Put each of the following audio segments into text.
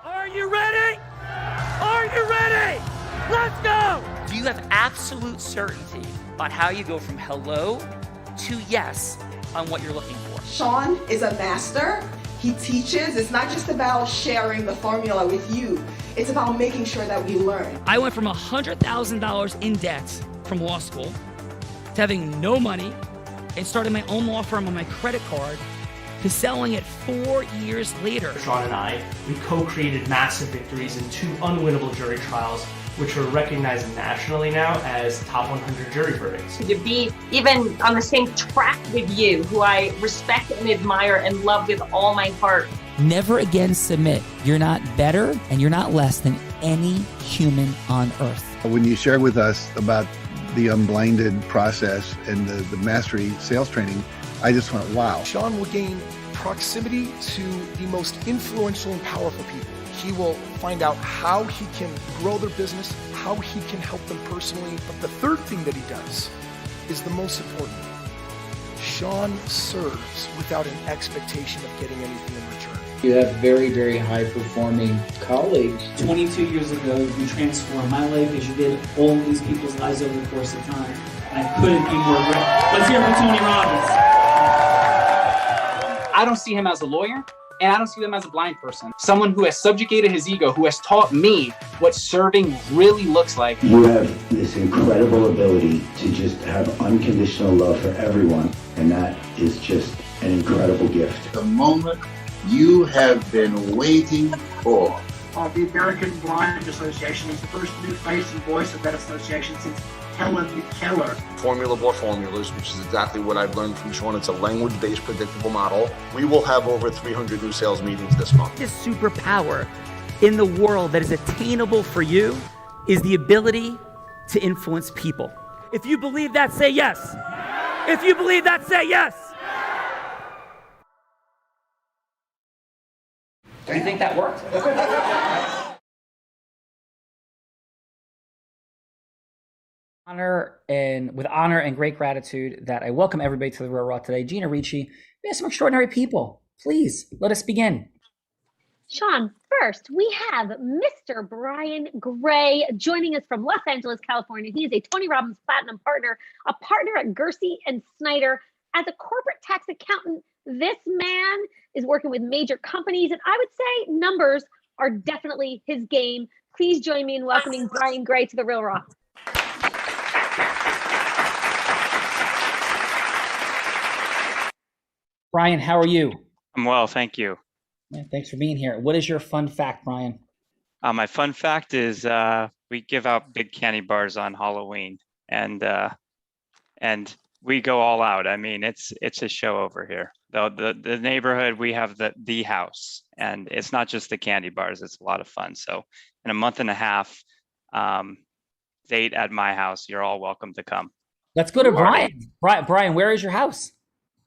Are you ready? Are you ready? Let's go! Do you have absolute certainty on how you go from hello to yes on what you're looking for? Sean is a master. He teaches. It's not just about sharing the formula with you. It's about making sure that we learn. I went from $100,000 in debt from law school to having no money and starting my own law firm on my credit card to selling it 4 years later. Sean and I, we co-created massive victories in 2 unwinnable jury trials, which are recognized nationally now as top 100 jury verdicts. To be even on the same track with you, who I respect and admire and love with all my heart. Never again submit. You're not better and you're not less than any human on earth. When you shared with us about the Unblinded process and the mastery sales training, I just went, wow. Sean will gain proximity to the most influential and powerful people. He will find out how he can grow their business, how he can help them personally. But the third thing that he does is the most important. Sean serves without an expectation of getting anything in return. You have very, very high-performing colleagues. 22 years ago, you transformed my life as you did all these people's lives over the course of time. And I couldn't be more grateful. Let's hear it for Tony Robbins. I don't see him as a lawyer, and I don't see him as a blind person. Someone who has subjugated his ego, who has taught me what serving really looks like. You have this incredible ability to just have unconditional love for everyone, and that is just an incredible gift. The moment you have been waiting for. The American Blind Association is the first new face and voice of that association since Helen Keller. Formula for formulas, which is exactly what I've learned from Sean. It's a language-based predictable model. We will have over 300 new sales meetings this month. This superpower in the world that is attainable for you is the ability to influence people. If you believe that, say yes. If you believe that, say yes. Do you think that worked? With honor and great gratitude that I welcome everybody to the Real Raw today. Gina Ricci, we have some extraordinary people. Please, let us begin. Sean, first, we have Mr. Brian Gray joining us from Los Angeles, California. He is a Tony Robbins Platinum partner, a partner at Gersey and Snyder. As a corporate tax accountant, this man is working with major companies, and I would say numbers are definitely his game. Please join me in welcoming Brian Gray to the Real Raw. Brian, how are you? I'm well, thank you. Yeah, thanks for being here. What is your fun fact, Brian? My fun fact is we give out big candy bars on Halloween, and we go all out. I mean, it's a show over here. The neighborhood, we have the house, and it's not just the candy bars. It's a lot of fun. So in a month and a half, date at my house. You're all welcome to come. Let's go to Brian. Brian, where is your house?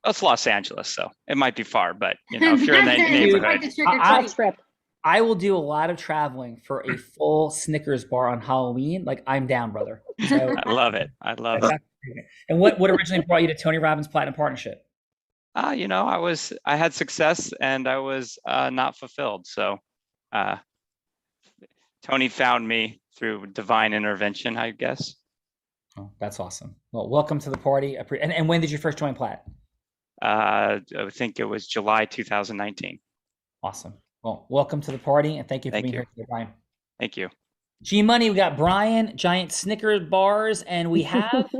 It's Los Angeles, so it might be far, but if you're in that neighborhood. I will do a lot of traveling for a full Snickers bar on Halloween. Like, I'm down, brother. So, I love it. And what originally brought you to Tony Robbins Platinum Partnership? I had success and I was not fulfilled. So Tony found me through divine intervention, I guess. Oh, that's awesome. Well, welcome to the party. And when did you first join Platt? I think it was July 2019. Awesome. Well, welcome to the party, and thank you for being here today, Brian. Thank you. G-Money, we got Brian, giant Snickers bars, and we have...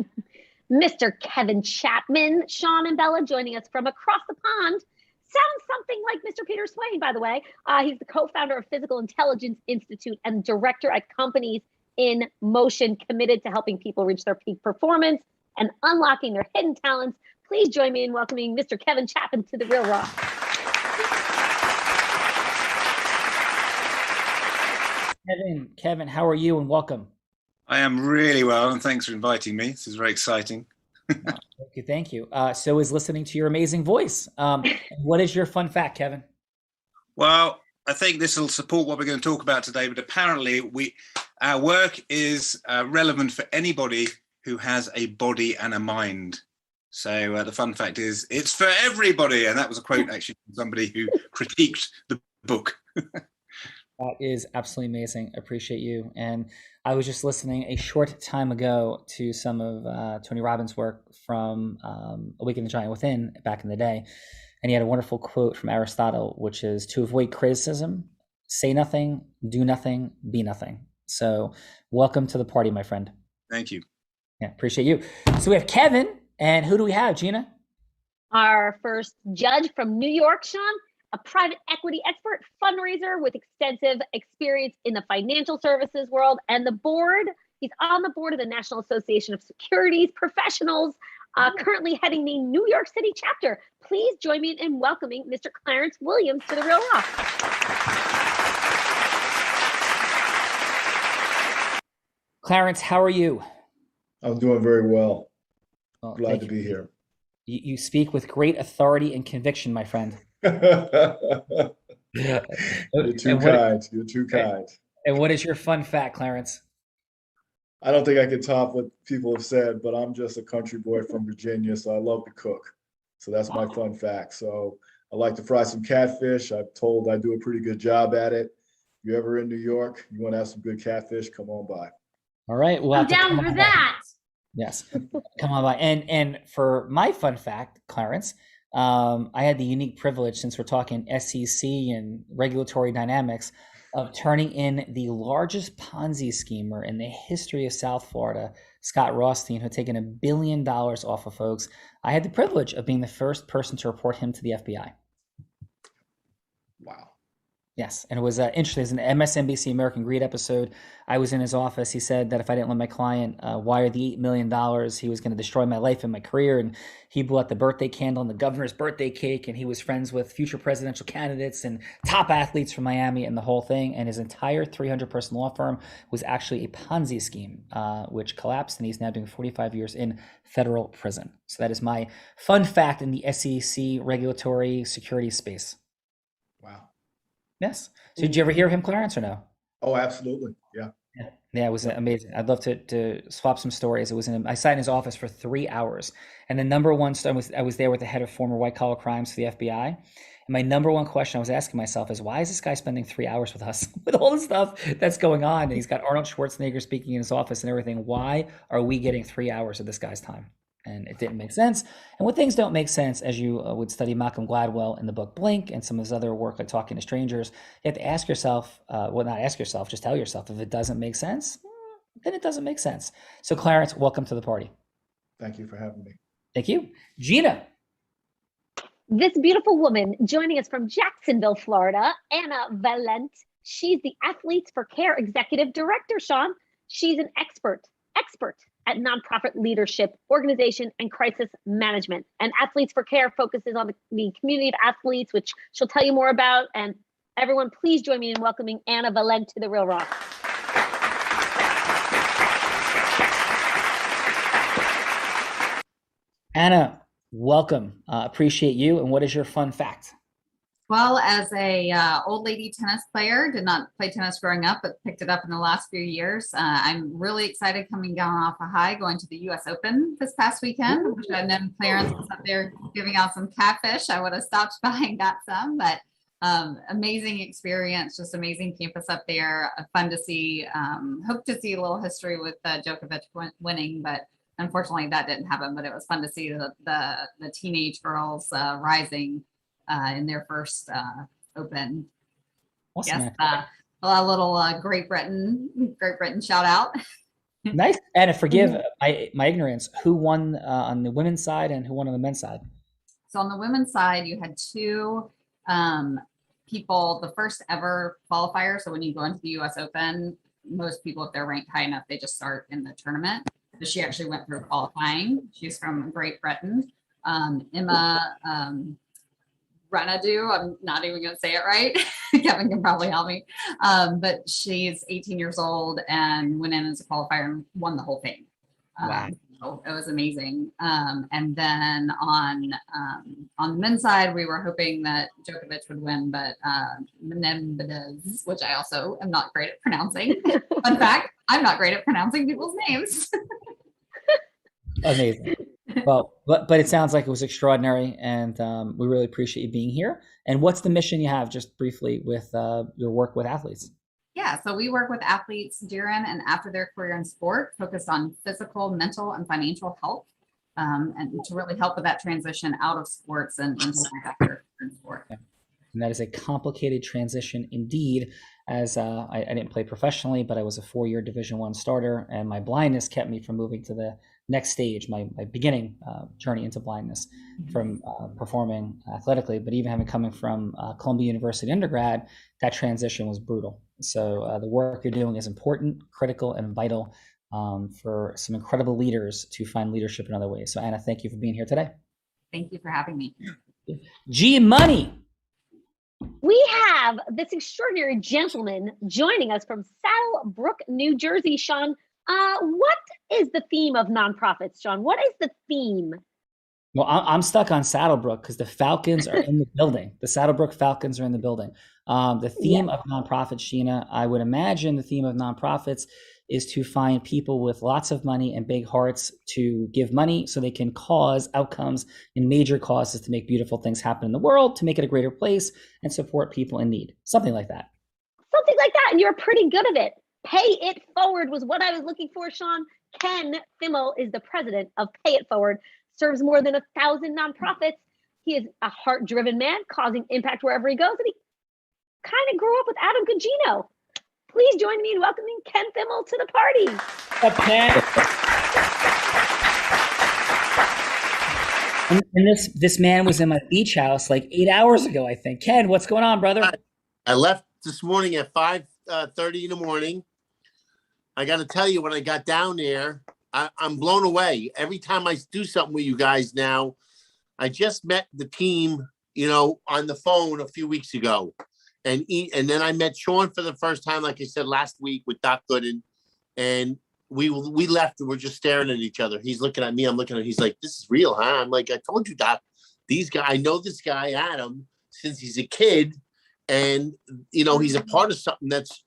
Mr. Kevin Chapman, Sean and Bella joining us from across the pond. Sounds something like Mr. Peter Swain, by the way. He's the co-founder of Physical Intelligence Institute and director at Companies in Motion, committed to helping people reach their peak performance and unlocking their hidden talents. Please join me in welcoming Mr. Kevin Chapman to the Real Raw. Kevin, how are you, and welcome. I am really well, and thanks for inviting me. This is very exciting. Thank you. So is listening to your amazing voice. What is your fun fact, Kevin? Well, I think this will support what we're going to talk about today, but apparently our work is relevant for anybody who has a body and a mind. So the fun fact is it's for everybody. And that was a quote actually from somebody who critiqued the book. That is absolutely amazing. Appreciate you. And I was just listening a short time ago to some of Tony Robbins' work from Awaken the Giant Within back in the day. And he had a wonderful quote from Aristotle, which is to avoid criticism, say nothing, do nothing, be nothing. So welcome to the party, my friend. Thank you. Yeah, appreciate you. So we have Kevin, and who do we have, Gina? Our first judge from New York, Sean, a private equity expert, fundraiser with extensive experience in the financial services world and the board. He's on the board of the National Association of Securities Professionals, currently heading the New York City chapter. Please join me in welcoming Mr. Clarence Williams to The Real Raw. Clarence, how are you? I'm doing very well. Well, glad to be here. You speak with great authority and conviction, my friend. You're too kind. You're too kind. And what is your fun fact, Clarence? I don't think I can top what people have said, but I'm just a country boy from Virginia, so I love to cook. So that's my fun fact. So I like to fry some catfish. I'm told I do a pretty good job at it. If you're ever in New York, you want to have some good catfish, come on by. All right. Well, I'm down for that. Yes. Come on by. And for my fun fact, Clarence, I had the unique privilege, since we're talking SEC and regulatory dynamics, of turning in the largest Ponzi schemer in the history of South Florida, Scott Rothstein, who had taken $1 billion off of folks. I had the privilege of being the first person to report him to the FBI. Wow. Yes, and it was interesting. It was an MSNBC American Greed episode. I was in his office. He said that if I didn't let my client wire the $8 million, he was going to destroy my life and my career. And he blew out the birthday candle and the governor's birthday cake. And he was friends with future presidential candidates and top athletes from Miami and the whole thing. And his entire 300-person law firm was actually a Ponzi scheme, which collapsed. And he's now doing 45 years in federal prison. So that is my fun fact in the SEC regulatory security space. Wow. Yes. So did you ever hear of him, Clarence, or no? Oh, absolutely. Yeah. Yeah, it was amazing. I'd love to swap some stories. It was I sat in his office for 3 hours, and the number one I was there with the head of former white collar crimes for the FBI. And my number one question I was asking myself is, why is this guy spending 3 hours with us with all the stuff that's going on? And he's got Arnold Schwarzenegger speaking in his office and everything. Why are we getting 3 hours of this guy's time? And it didn't make sense. And when things don't make sense, as you would study Malcolm Gladwell in the book Blink and some of his other work like Talking to Strangers, you have to ask yourself, well, not ask yourself, just tell yourself, if it doesn't make sense, then it doesn't make sense. So Clarence, welcome to the party. Thank you for having me. Thank you. Gina. This beautiful woman joining us from Jacksonville, Florida, Anna Valent. She's the Athletes for Care Executive Director, Sean. She's an expert at nonprofit leadership, organization, and crisis management. And Athletes for Care focuses on the community of athletes, which she'll tell you more about. And everyone, please join me in welcoming Anna Valent to The Real Raw. Anna, welcome. Appreciate you. And what is your fun fact? Well, as a old lady tennis player, did not play tennis growing up, but picked it up in the last few years. I'm really excited coming down off a high, going to the U.S. Open this past weekend. I wish I'd known Clarence was up there giving out some catfish. I would have stopped by and got some, but amazing experience, just amazing campus up there. Fun to see. Hope to see a little history with Djokovic winning, but unfortunately that didn't happen. But it was fun to see the teenage girls rising in their first Open. Awesome. Yes, a little Great Britain shout out. Nice. And forgive my ignorance, who won on the women's side and who won on the men's side? So on the women's side, you had two people, the first ever qualifier. So when you go into the US Open, most people, if they're ranked high enough, they just start in the tournament. So she actually went through qualifying. She's from Great Britain. Emma Renadu, I'm not even going to say it right. Kevin can probably help me. But she's 18 years old and went in as a qualifier and won the whole thing. Wow. So it was amazing. And then on the men's side, we were hoping that Djokovic would win, but Menendez, which I also am not great at pronouncing. Fun fact, I'm not great at pronouncing people's names. Amazing. Well, but it sounds like it was extraordinary, and we really appreciate you being here. And what's the mission you have, just briefly, with your work with athletes? Yeah, so we work with athletes during and after their career in sport, focused on physical, mental, and financial health, and to really help with that transition out of sports and into life after in sport. Yeah. And that is a complicated transition indeed, as I didn't play professionally, but I was a 4-year Division I starter, and my blindness kept me from moving to the next stage, my beginning journey into blindness, from performing athletically, but even having coming from Columbia University undergrad, that transition was brutal. So the work you're doing is important, critical, and vital for some incredible leaders to find leadership in other ways. So Anna, thank you for being here today. Thank you for having me. G Money. We have this extraordinary gentleman joining us from Saddlebrook, New Jersey. Sean, what is the theme of nonprofits, Sean? What is the theme? Well, I'm stuck on Saddlebrook because the Falcons are in the building. The Saddlebrook Falcons are in the building. The theme of nonprofits, Sheena, I would imagine the theme of nonprofits is to find people with lots of money and big hearts to give money so they can cause outcomes in major causes to make beautiful things happen in the world, to make it a greater place, and support people in need. Something like that. Something like that, and you're pretty good at it. Pay It Forward was what I was looking for, Sean. Ken Thimmel is the president of Pay It Forward, serves more than 1,000 nonprofits. He is a heart-driven man, causing impact wherever he goes, and he kind of grew up with Adam Gugino. Please join me in welcoming Ken Thimmel to the party. What's up, Ken? And this man was in my beach house like 8 hours ago, I think. Ken, what's going on, brother? I left this morning at 5:30 in the morning. I got to tell you, when I got down there, I'm blown away. Every time I do something with you guys now, I just met the team, on the phone a few weeks ago. And then I met Sean for the first time, like I said, last week with Doc Gooden. And we left and we're just staring at each other. He's looking at me. I'm looking at him. He's like, this is real, huh? I'm like, I told you, Doc, I know this guy, Adam, since he's a kid. And, he's a part of something that's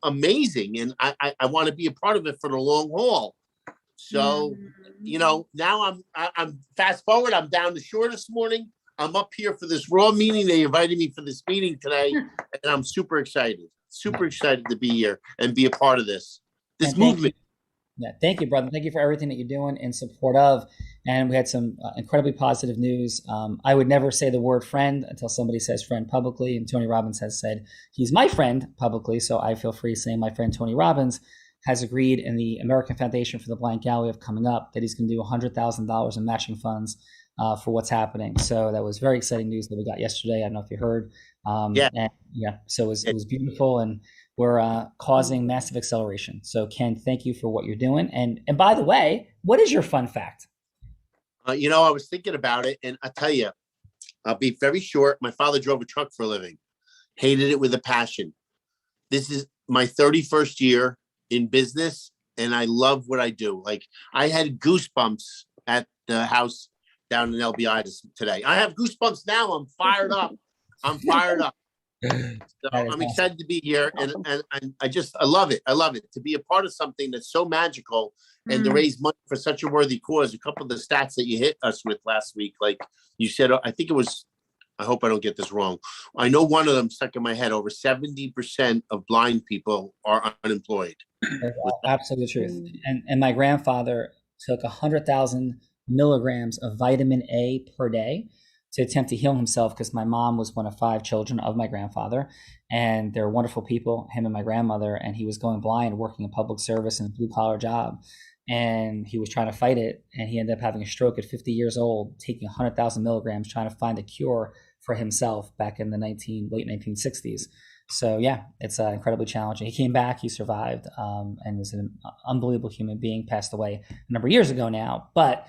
amazing. And I want to be a part of it for the long haul. So, now I'm fast forward. I'm down the shore this morning. I'm up here for this Raw meeting. They invited me for this meeting today, and I'm super excited to be here and be a part of this movement. Yeah, thank you, brother. Thank you for everything that you're doing in support of. And we had some incredibly positive news. I would never say the word friend until somebody says friend publicly, and Tony Robbins has said he's my friend publicly, so I feel free saying my friend Tony Robbins has agreed in the American Foundation for the Blind Gallery of coming up that he's going to do $100,000 in matching funds for what's happening. So that was very exciting news that we got yesterday. I don't know if you heard. So it was beautiful, and we're causing massive acceleration. So Ken, thank you for what you're doing. And by the way, what is your fun fact? I was thinking about it, and I tell you, I'll be very short. My father drove a truck for a living, hated it with a passion. This is my 31st year in business, and I love what I do. Like, I had goosebumps at the house down in LBI today. I have goosebumps now. I'm fired up. So I'm excited to be here, and I love it. I love it to be a part of something that's so magical and to raise money for such a worthy cause. A couple of the stats that you hit us with last week, like you said, I think it was, I hope I don't get this wrong. I know one of them stuck in my head. Over 70% of blind people are unemployed. Absolutely the truth. And my grandfather took 100,000 milligrams of vitamin A per day to attempt to heal himself, because my mom was one of 5 children of my grandfather, and they're wonderful people, him and my grandmother, and he was going blind, working in public service in a blue collar job, and he was trying to fight it, and he ended up having a stroke at 50 years old, taking 100,000 milligrams, trying to find a cure for himself back in the late 1960s. So yeah, it's incredibly challenging. He came back, he survived, and is an unbelievable human being, passed away a number of years ago now, but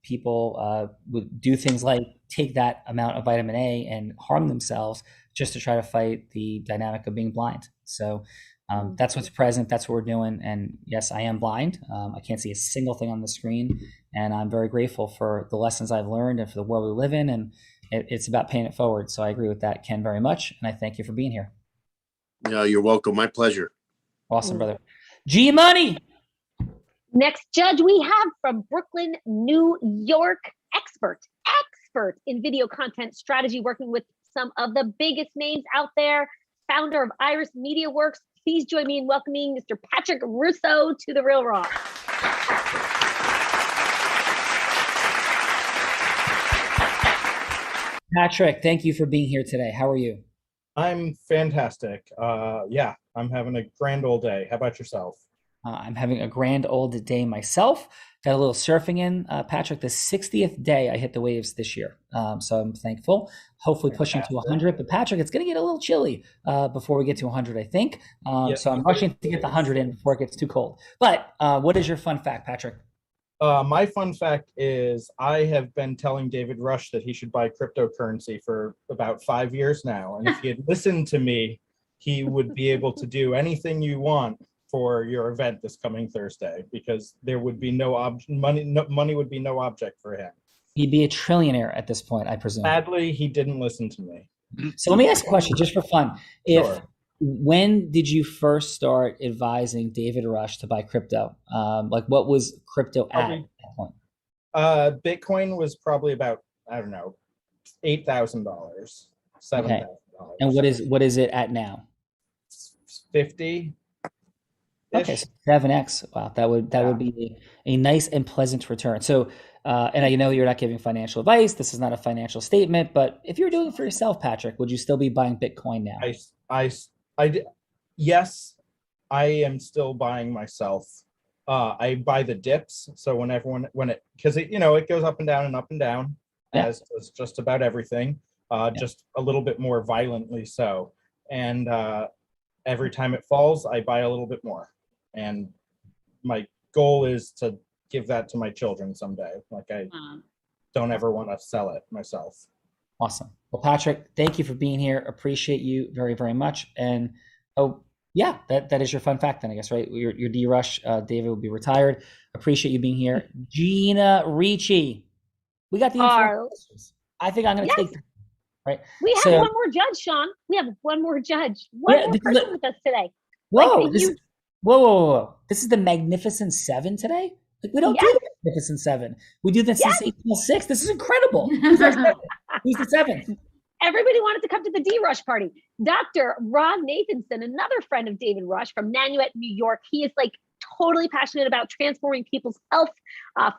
people would do things like take that amount of vitamin A and harm themselves just to try to fight the dynamic of being blind. So that's what's present. That's what we're doing. And yes, I am blind. I can't see a single thing on the screen. And I'm very grateful for the lessons I've learned and for the world we live in. And it's about paying it forward. So I agree with that, Ken, very much. And I thank you for being here. No, you're welcome. My pleasure. Awesome, brother. G Money. Next judge we have from Brooklyn, New York, expert in video content strategy, working with some of the biggest names out there, founder of Iris Media Works. Please join me in welcoming Mr. Patrick Russo to The Real Raw. Patrick, thank you for being here today. How are you? I'm fantastic. Yeah, I'm having a grand old day. How about yourself? I'm having a grand old day myself. Got a little surfing in. Patrick, the 60th day I hit the waves this year. So I'm thankful. Hopefully pushing to 100. But Patrick, it's going to get a little chilly before we get to 100, I think. So I'm rushing to get the 100 in before it gets too cold. But what is your fun fact, Patrick? My fun fact is I have been telling David Rush that he should buy cryptocurrency for about 5 years now. And if he had listened to me, he would be able to do anything you want for your event this coming Thursday, because there would be money would be no object for him. He'd be a trillionaire at this point, I presume. Sadly, he didn't listen to me. So let me ask a question just for fun. When did you first start advising David Rush to buy crypto? Like, what was crypto at that point? Bitcoin was probably about, I don't know, $8,000, $7,000. And what is it at now? 50. Okay, so 7x. Wow, that would be a nice and pleasant return. So, and I know you're not giving financial advice. This is not a financial statement, but if you're doing it for yourself, Patrick, would you still be buying Bitcoin now? Yes, I am still buying myself. I buy the dips. So because it goes up and down and up and down, as does just about everything, just a little bit more violently so. And every time it falls, I buy a little bit more. And my goal is to give that to my children someday. Like, I don't ever want to sell it myself. Awesome. Well, Patrick, thank you for being here. Appreciate you very, very much. And that is your fun fact then, I guess, right? Your D-Rush, David will be retired. Appreciate you being here. Gina Ricci. We got the questions. I think I'm going to take them, right? We have one more judge, Sean. We have one more judge. One more person with us today. Whoa. This is the Magnificent Seven today? Like, we don't do the Magnificent Seven. We do this since 8 till 6. This is incredible. Who's the seventh? Everybody wanted to come to the D-Rush party. Dr. Ron Nathanson, another friend of David Rush from Nanuet, New York. He is like totally passionate about transforming people's health,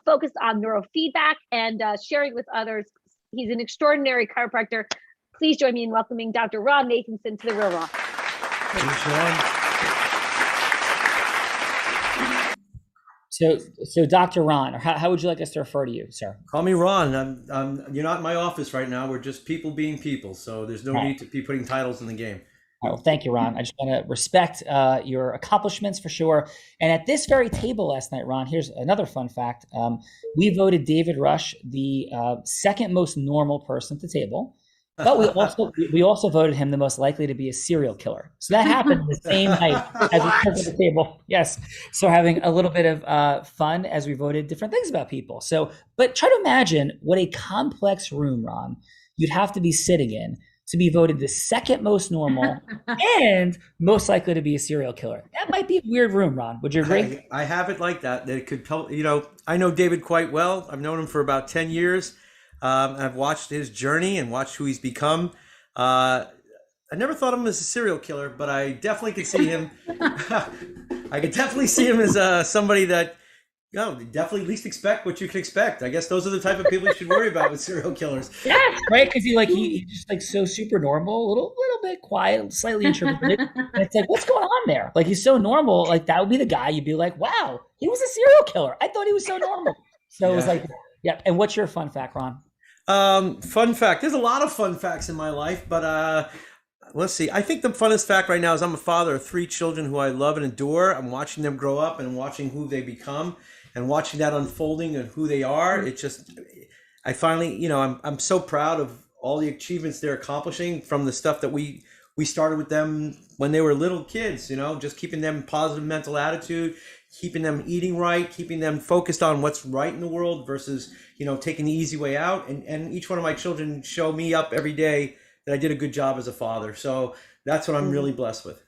focused on neurofeedback and sharing with others. He's an extraordinary chiropractor. Please join me in welcoming Dr. Ron Nathanson to The Real Raw. So Dr. Ron, or how would you like us to refer to you, sir? Call me Ron. You're not in my office right now. We're just people being people. So there's no need to be putting titles in the game. Well, thank you, Ron. I just want to respect your accomplishments for sure. And at this very table last night, Ron, here's another fun fact. We voted David Rush the second most normal person at the table. But we also voted him the most likely to be a serial killer. So that happened the same night as we took at the table. Yes. So having a little bit of fun as we voted different things about people. So, but try to imagine what a complex room, Ron, you'd have to be sitting in to be voted the second most normal and most likely to be a serial killer. That might be a weird room, Ron. Would you agree? I have it like that it could tell, I know David quite well. I've known him for about 10 years. I've watched his journey and watched who he's become. I never thought of him as a serial killer, but I definitely could see him. I could definitely see him as somebody that, definitely least expect what you can expect. I guess those are the type of people you should worry about with serial killers. Yeah, right. Because he's just like so super normal, a little bit quiet, slightly introverted. And it's like, what's going on there? Like, he's so normal. Like, that would be the guy you'd be like, wow, he was a serial killer. I thought he was so normal. So it was like, yeah. And what's your fun fact, Ron? Fun fact. There's a lot of fun facts in my life, but let's see. I think the funnest fact right now is I'm a father of 3 children who I love and adore. I'm watching them grow up and watching who they become and watching that unfolding and who they are. It just, I finally, I'm so proud of all the achievements they're accomplishing from the stuff that we started with them when they were little kids, just keeping them positive mental attitude, keeping them eating right, keeping them focused on what's right in the world versus, taking the easy way out. And each one of my children show me up every day that I did a good job as a father. So that's what I'm really blessed with.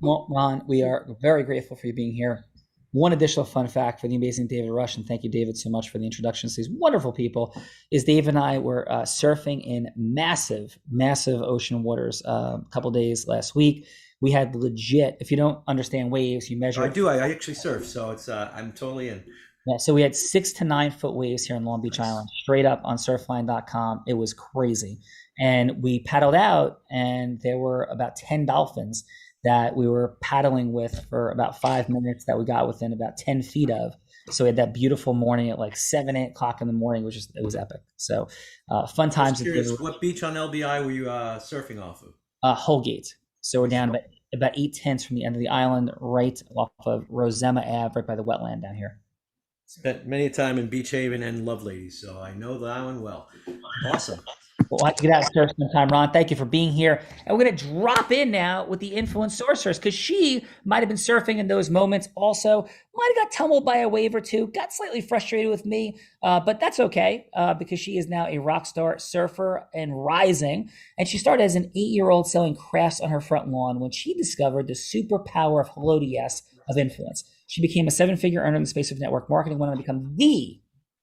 Well, Ron, we are very grateful for you being here. one additional fun fact for the amazing David Rush, and thank you, David, so much for the introduction to these wonderful people, is Dave and I were surfing in massive, massive ocean waters a couple days last week. We had legit, if you don't understand waves, you measure. I do. I actually surf, so it's I'm totally in. Yeah, so we had 6 to 9 foot waves here in Long Beach Island, straight up on surfline.com. It was crazy. And we paddled out, and there were about 10 dolphins that we were paddling with for about 5 minutes that we got within about 10 feet of. So we had that beautiful morning at like 7, 8 o'clock in the morning, it was epic. So fun times. Curious, what beach on LBI were you surfing off of? Holgate. So we're down about 8 tenths from the end of the island, right off of Rosema Ave, right by the wetland down here. Spent many a time in Beach Haven and Loveladies, so I know the island well. Awesome. We'll have to get out of surf sometime, Ron. Thank you for being here. And we're going to drop in now with the influence sorceress, because she might have been surfing in those moments also. Might have got tumbled by a wave or two, got slightly frustrated with me, but that's okay, because she is now a rock star surfer and rising. And she started as an 8-year-old selling crafts on her front lawn when she discovered the superpower of Hello to Yes of influence. She became a 7-figure earner in the space of network marketing, went on to become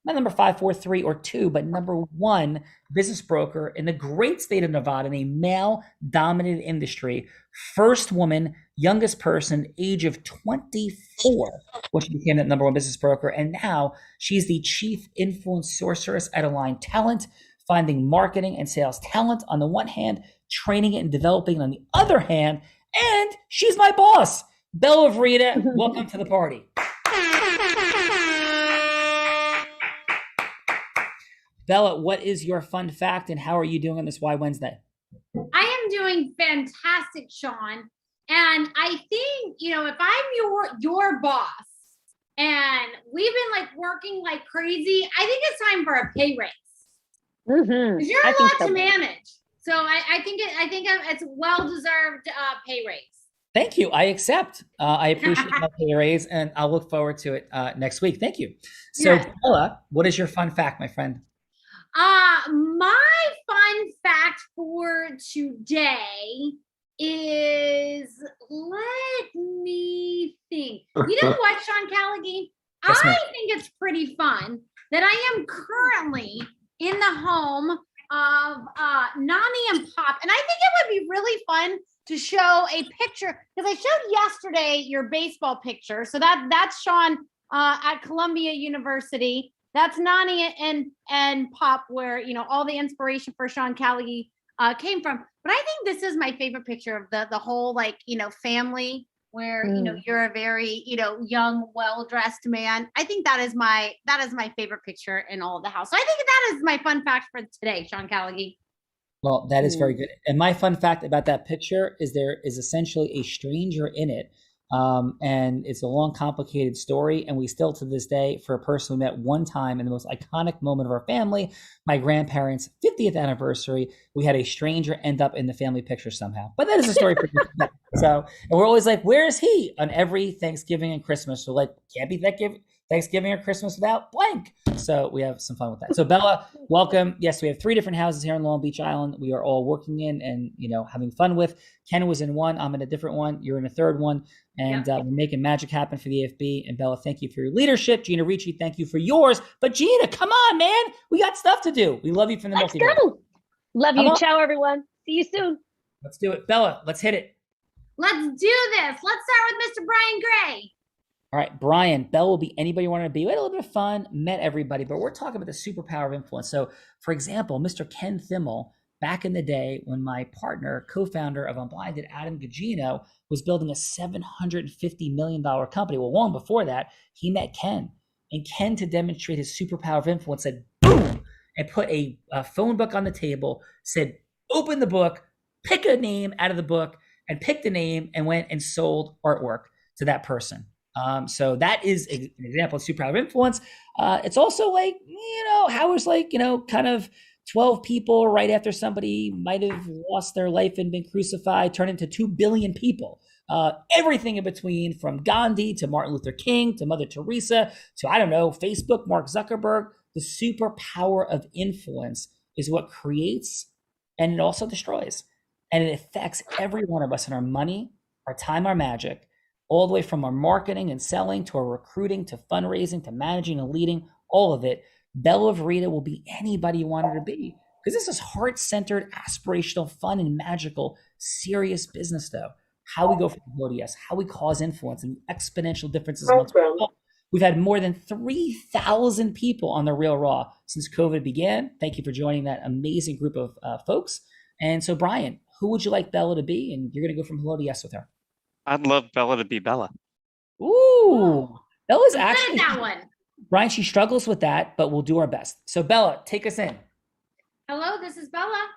not number 5, 4, 3, or 2, but number 1 business broker in the great state of Nevada in a male-dominated industry. First woman, youngest person, age of 24, when she became that number 1 business broker. And now she's the chief influence sorceress at Align Talent, finding marketing and sales talent on the one hand, training it and developing it on the other hand. And she's my boss. Bella Vrida, welcome to the party. Bella, what is your fun fact and how are you doing on this Why Wednesday? I am doing fantastic, Sean. And I think, if I'm your boss and we've been like working like crazy, I think it's time for a pay raise. Because you're a lot to manage. So I think it's well-deserved pay raise. Thank you. I accept. I appreciate my pay raise, and I'll look forward to it next week. Thank you. So, yes. Bella, what is your fun fact, my friend? My fun fact for today is, let me think. You know what, Sean Callaghan? Yes, I think it's pretty fun that I am currently in the home of Nani and Pop, and I think it would be really fun to show a picture, because I showed yesterday your baseball picture. So that's Sean at Columbia University. That's Nani and Pop, where all the inspiration for Sean Callaghan came from. But I think this is my favorite picture of the whole family, where you're a very young, well-dressed man. I think that is my favorite picture in all of the house. So I think that is my fun fact for today, Sean Callaghan. Well, that is very good. And my fun fact about that picture is there is essentially a stranger in it. And it's a long, complicated story. And we still, to this day, for a person we met one time in the most iconic moment of our family, my grandparents' 50th anniversary, we had a stranger end up in the family picture somehow. But that is a story for different. So, and we're always like, where is he on every Thanksgiving and Christmas? So like, can't be Thanksgiving or Christmas without blank. So we have some fun with that. So Bella, welcome. Yes, we have 3 different houses here in Long Beach Island. We are all working in and, having fun with. Ken was in one. I'm in a different one. You're in a third one. And we're making magic happen for the AFB. And Bella, thank you for your leadership. Gina Ricci, thank you for yours. But Gina, come on, man. We got stuff to do. We love you from the Let's multiverse. go. Love you. Ciao, everyone. See you soon. Let's do it. Bella, let's hit it. Let's do this. Let's start with Mr. Brian Gray. All right, Brian, Belle will be anybody you want to be. We had a little bit of fun, met everybody, but we're talking about the superpower of influence. So, for example, Mr. Ken Thimmel, back in the day when my partner, co-founder of Unblinded, Adam Gugino, was building a $750 million company. Well, long before that, he met Ken. And Ken, to demonstrate his superpower of influence, said, boom, and put a phone book on the table, said, open the book, pick a name out of the book, and picked the name and went and sold artwork to that person. So that is an example of superpower of influence. It's also like, how was kind of 12 people right after somebody might have lost their life and been crucified, turned into 2 billion people. Everything in between, from Gandhi to Martin Luther King to Mother Teresa to, Facebook, Mark Zuckerberg. The superpower of influence is what creates and it also destroys. And it affects every one of us in our money, our time, our magic. all the way from our marketing and selling to our recruiting to fundraising to managing and leading, all of it. Bella Verita will be anybody you want her to be, because this is heart-centered, aspirational, fun, and magical, serious business, though. How we go from ODS, how we cause influence, and exponential differences amongst people. We've had more than 3,000 people on The Real Raw since COVID began. Thank you for joining that amazing group of folks. And so, Brian, who would you like Bella to be? And you're going to go from hello to yes with her. I'd love Bella to be Bella. Ooh, Bella's I'm actually good at that one. Brian. She struggles with that, but we'll do our best. So, Bella, take us in. Hello, this is Bella.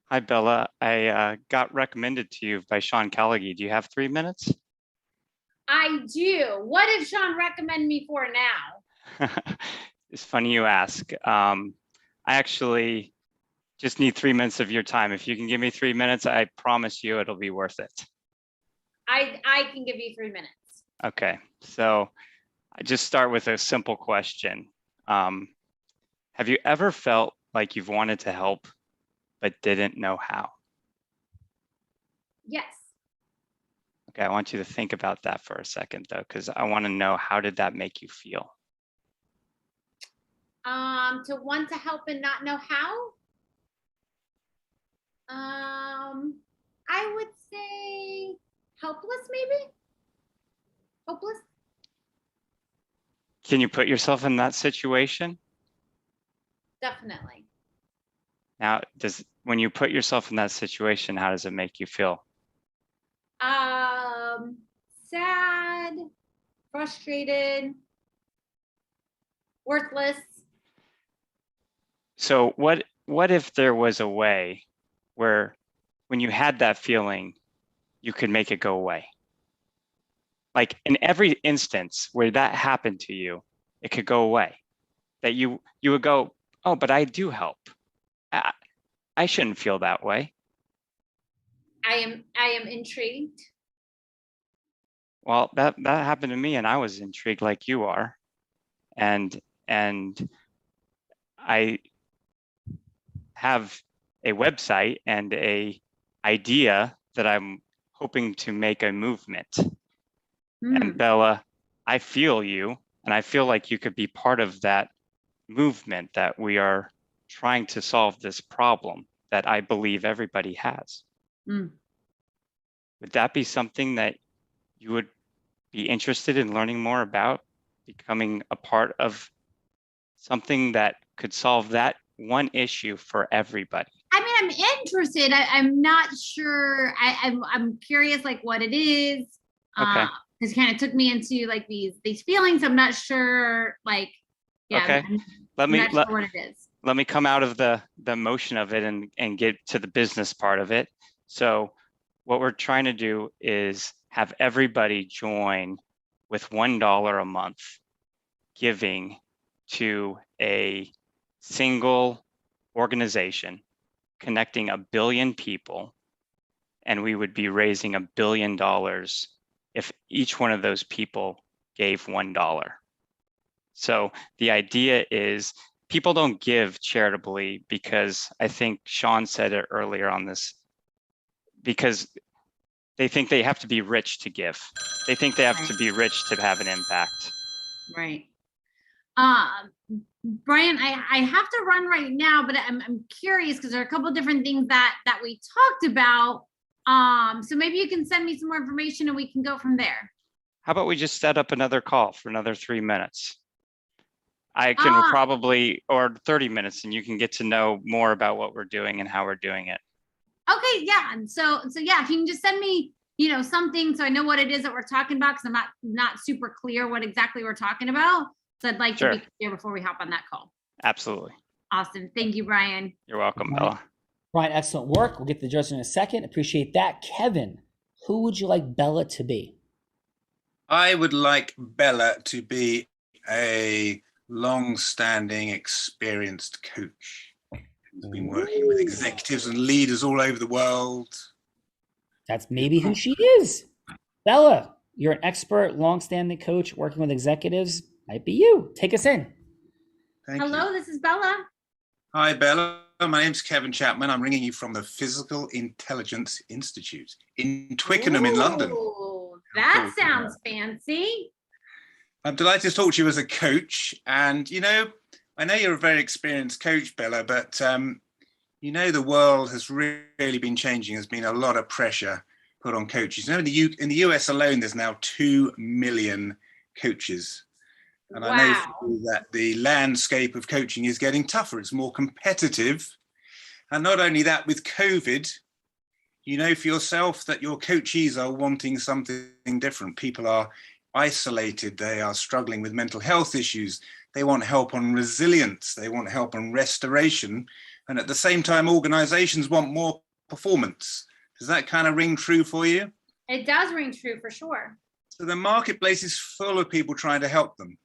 Hi, Bella. I got recommended to you by Sean Callagy. Do you have 3 minutes? I do. What did Sean recommend me for now? It's funny you ask. I actually just need 3 minutes of your time. If you can give me 3 minutes, I promise you it'll be worth it. I can give you 3 minutes. Okay, so I just start with a simple question. Have you ever felt like you've wanted to help but didn't know how? Yes. Okay, I want you to think about that for a second, though, because I want to know, how did that make you feel? To want to help and not know how? I would say helpless, maybe? Hopeless? Can you put yourself in that situation? Definitely. Now, when you put yourself in that situation, how does it make you feel? Sad, frustrated, worthless. So what if there was a way where when you had that feeling, you could make it go away? Like in every instance where that happened to you, it could go away. That you would go, oh, but I do help. I shouldn't feel that way. I am intrigued. Well, that happened to me, and I was intrigued like you are. And I have a website and a idea that I'm hoping to make a movement. And Bella, I feel you, and I feel like you could be part of that movement that we are trying to solve this problem that I believe everybody has. Would that be something that you would be interested in learning more about, becoming a part of something that could solve that one issue for everybody? I mean, I'm interested. I'm not sure. I'm curious, like what it is. Okay. Because it kind of took me into like these feelings. I'm not sure. Like, yeah. Okay. I'm not sure what it is. Let me come out of the motion of it and get to the business part of it. So what we're trying to do is have everybody join with $1 a month, giving to a single organization connecting 1 billion people, and we would be raising $1 billion if each one of those people gave $1. So the idea is, people don't give charitably because, I think Sean said it earlier on this, because they think they have to be rich to give. They think they have to be rich to have an impact. Right. Brian, I have to run right now, but I'm curious because there are a couple of different things that we talked about. So maybe you can send me some more information and we can go from there. How about we just set up another call for another 3 minutes? I can probably, or 30 minutes, and you can get to know more about what we're doing and how we're doing it. Okay, yeah. So yeah, if you can just send me, something so I know what it is that we're talking about, because I'm not super clear what exactly we're talking about. So I'd like to be clear before we hop on that call. Absolutely. Awesome. Thank you, Brian. You're welcome, Bella. Brian, excellent work. We'll get to the judges in a second. Appreciate that. Kevin, who would you like Bella to be? I would like Bella to be a long-standing, experienced coach who's been working with executives and leaders all over the world. That's maybe who she is. Bella, you're an expert, long-standing coach working with executives. Might be you. Take us in. Hello, this is Bella. Hi, Bella. My name's Kevin Chapman. I'm ringing you from the Physical Intelligence Institute in Twickenham in London. That sounds fancy. I'm delighted to talk to you as a coach. And, I know you're a very experienced coach, Bella, but, the world has really been changing. There's been a lot of pressure put on coaches. In the US alone, there's now 2 million coaches. And I know that the landscape of coaching is getting tougher. It's more competitive. And not only that, with COVID, you know for yourself that your coachees are wanting something different. People are isolated. They are struggling with mental health issues. They want help on resilience. They want help on restoration. And at the same time, organizations want more performance. Does that kind of ring true for you? It does ring true for sure. So the marketplace is full of people trying to help them.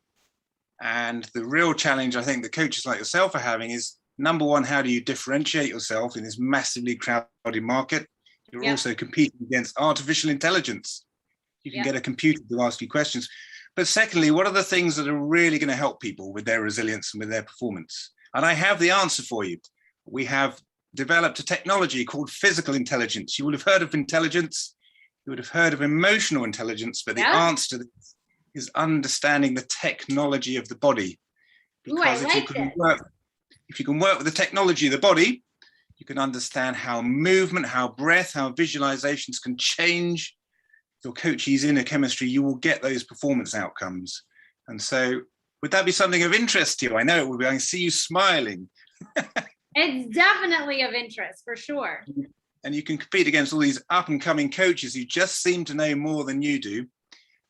And the real challenge I think the coaches like yourself are having is, number one, how do you differentiate yourself in this massively crowded market? You're also competing against artificial intelligence. You can get a computer to ask you questions. But secondly, what are the things that are really going to help people with their resilience and with their performance? And I have the answer for you. We have developed a technology called physical intelligence. You would have heard of intelligence. You would have heard of emotional intelligence, but the answer to this is understanding the technology of the body. Because if you can work with the technology of the body, you can understand how movement, how breath, how visualizations can change your coach's inner chemistry. You will get those performance outcomes. And so would that be something of interest to you? I know it would be. I can see you smiling. It's definitely of interest for sure. And you can compete against all these up and coming coaches who just seem to know more than you do.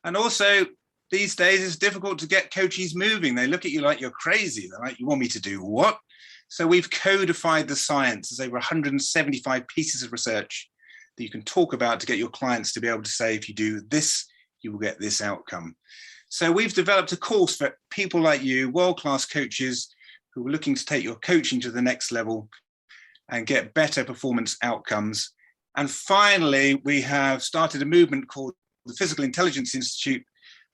And also these days it's difficult to get coaches moving. They look at you like you're crazy. They're like, you want me to do what? So we've codified the science. There's over 175 pieces of research that you can talk about to get your clients to be able to say, if you do this, you will get this outcome. So we've developed a course for people like you, world-class coaches who are looking to take your coaching to the next level and get better performance outcomes. And finally, we have started a movement called the Physical Intelligence Institute,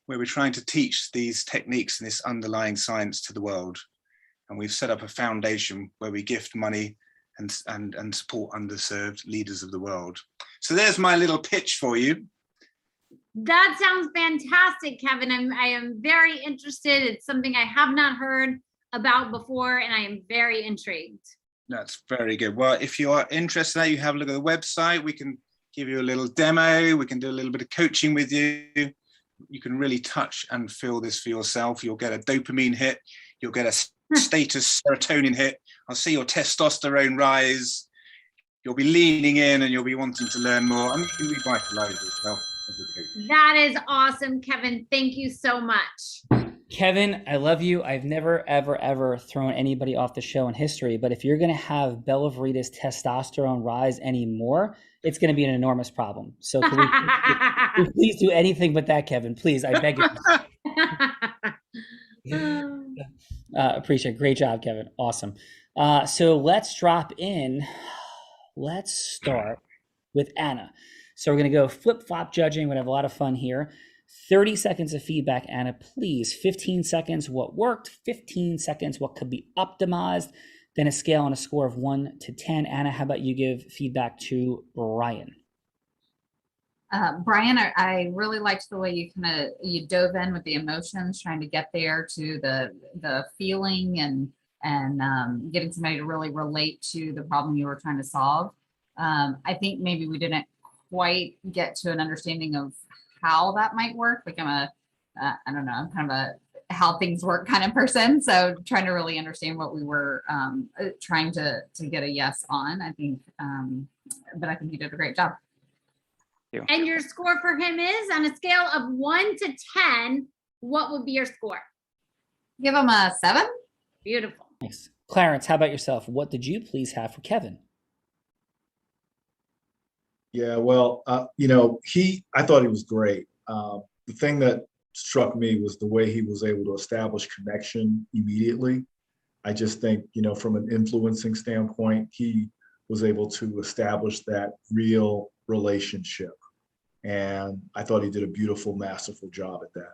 where we're trying to teach these techniques and this underlying science to the world. And we've set up a foundation where we gift money and support underserved leaders of the world. So there's my little pitch for you. That sounds fantastic, Kevin. I am very interested. It's something I have not heard about before, and I am very intrigued. That's very good. Well, if you are interested in that, you have a look at the website. We can give you a little demo. We can do a little bit of coaching with you. You can really touch and feel this for yourself. You'll get a dopamine hit. You'll get a status serotonin hit. I'll see your testosterone rise. You'll be leaning in and you'll be wanting to learn more, and you can revitalize yourself as a coach. That is awesome, Kevin. Thank you so much. Kevin, I love you. I've never, ever, ever thrown anybody off the show in history, but if you're going to have Bella Verita's testosterone rise anymore, it's going to be an enormous problem. So can we please do anything but that, Kevin? Please, I beg you. Appreciate it. Great job, Kevin. Awesome. So let's drop in. Let's start with Anna. So we're going to go flip-flop judging. We're going to have a lot of fun here. 30 seconds of feedback, Anna, please. 15 seconds what worked, 15 seconds what could be optimized, then a scale on a score of 1 to 10. Anna, how about you give feedback to Brian? Brian, I really liked the way you dove in with the emotions, trying to get there to the feeling and getting somebody to really relate to the problem you were trying to solve. I think maybe we didn't quite get to an understanding of how that might work. Like I'm kind of a how things work kind of person. So trying to really understand what we were trying to get a yes on, I think, but I think you did a great job. And your score for him is, on a scale of 1 to 10, what would be your score? Give him a 7. Beautiful. Nice. Clarence, how about yourself? What did you please have for Kevin? Yeah, well, I thought he was great. The thing that struck me was the way he was able to establish connection immediately. I just think, from an influencing standpoint, he was able to establish that real relationship. And I thought he did a beautiful, masterful job at that.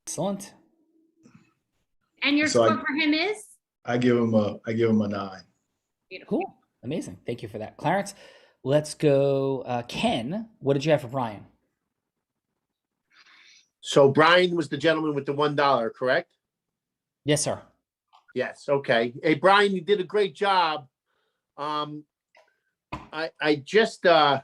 Excellent. And your score for him is? I give him a 9. Beautiful. Cool. Amazing. Thank you for that. Clarence, let's go. Ken, what did you have for Brian? So Brian was the gentleman with the $1, correct? Yes, sir. Yes. Okay. Hey, Brian, you did a great job. I just I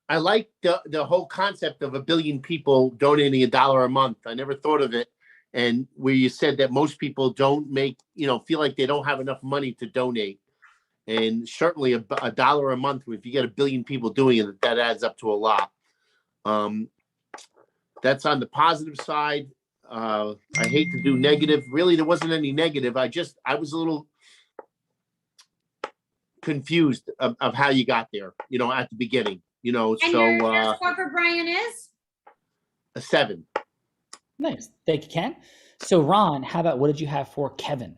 like the whole concept of 1 billion people donating $1 a month. I never thought of it. And where you said that most people don't make, feel like they don't have enough money to donate. And certainly $1 a month, if you get 1 billion people doing it, that adds up to a lot. That's on the positive side. I hate to do negative. Really, there wasn't any negative. I was a little confused of how you got there, at the beginning, And so your score for Brian is? a 7. Nice. Thank you, Ken. So Ron, how about what did you have for Kevin?